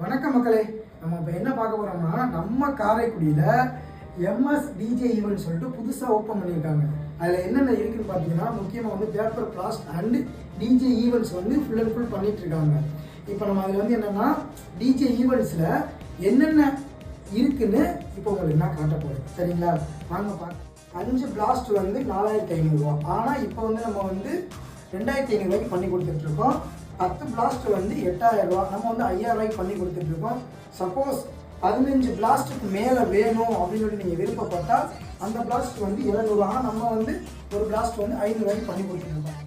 வணக்கம் மக்களே, நம்ம இப்போ என்ன பார்க்க போகிறோம்னா நம்ம காரைக்குடியில் எம்எஸ் டிஜே ஈவெண்ட் சொல்லிட்டு புதுசாக ஓப்பன் பண்ணியிருக்காங்க. அதில் என்னென்ன இருக்குதுன்னு பார்த்தீங்கன்னா முக்கியமாக வந்து paper blast and DJ events வந்து ஃபுல் அண்ட் ஃபுல் பண்ணிகிட்ருக்காங்க. இப்போ நம்ம அதில் வந்து என்னென்னா டிஜே ஈவெண்ட்ஸில் என்னென்ன இருக்குன்னு இப்போ உங்களுக்கு நான் காட்ட போகிறேன். சரிங்களா, வாங்க பார்க்க. 5 பிளாஸ்ட் வந்து 4500 ரூபா. ஆனால் இப்போ வந்து நம்ம வந்து 2500 ரூபாய்க்கு பண்ணி கொடுத்துட்ருக்கோம். 10 பிளாஸ்ட் வந்து 8000 ரூபா. நம்ம வந்து 5000 ரூபாய்க்கு பண்ணி கொடுத்துட்ருக்கோம். சப்போஸ் 15 பிளாஸ்ட்டுக்கு மேலே வேணும் அப்படின்னு சொல்லி நீங்கள் விருப்பப்பட்டால் அந்த பிளாஸ்ட் வந்து 700 ரூபா. நம்ம வந்து ஒரு பிளாஸ்ட் வந்து 500 ரூபாய்க்கு பண்ணி கொடுத்துட்ருக்கோம்.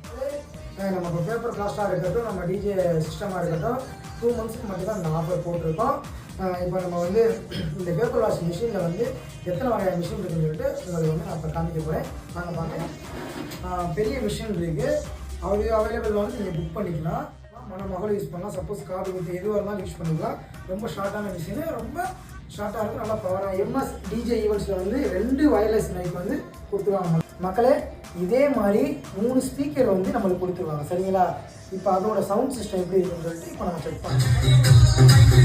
நம்ம இப்போ பேப்பர் பிளாஸ்ட்டாக இருக்கட்டும், நம்ம டிஜே சிஸ்டமாக இருக்கட்டும், 2 மந்த்ஸ்க்கு மட்டும் தான் இந்த ஆஃபர் போட்டிருக்கோம். இப்போ நம்ம வந்து இந்த பேப்பர் வாஷ் மிஷினில் வந்து எத்தனை வகையான மிஷின் இருக்குன்னு சொல்லிட்டு உங்களுக்கு வந்து நான் இப்போ காமிக்க போகிறேன். நாங்கள் பார்க்கலாம். பெரிய மிஷின் இருக்குது, அவைலபிள் வந்து நீங்கள் புக் பண்ணிக்கலாம். மகள் யூஸ் பண்ணலாம். சப்போஸ் காது குத்து எதுவாக இருந்தாலும் யூஸ் பண்ணிக்கலாம். ரொம்ப ஷார்ட்டான மிஷினு, ரொம்ப ஷார்ட்டாக இருக்கும், நல்லா பவராக. எம்எஸ் டிஜே ஈவெண்ட்ஸில் வந்து 2 வயர்லெஸ் மைக் வந்து கொடுத்துருவாங்க மக்களே. இதே மாதிரி 3 ஸ்பீக்கர் வந்து நம்மளுக்கு கொடுத்துருவாங்க. சரிங்களா, இப்போ அதோட சவுண்ட் சிஸ்டம் எப்படி இருக்குன்னு சொல்லிட்டு இப்போ நம்ம செக் பண்ணலாம்.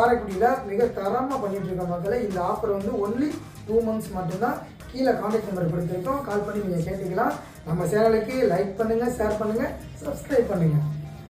காரைக்குடியில் மிக தரமாக பண்ணிட்டு இருக்க மக்களை. இந்த ஆஃபர் வந்து ஒன்லி 2 மந்த்ஸ் மட்டும்தான். கீழே கான்டாக்ட் நம்பர் கொடுத்துருக்கோம், கால் பண்ணி நீங்கள் கேட்டுக்கலாம். நம்ம சேனலுக்கு லைக் பண்ணுங்கள், ஷேர் பண்ணுங்கள், சப்ஸ்கிரைப் பண்ணுங்கள்.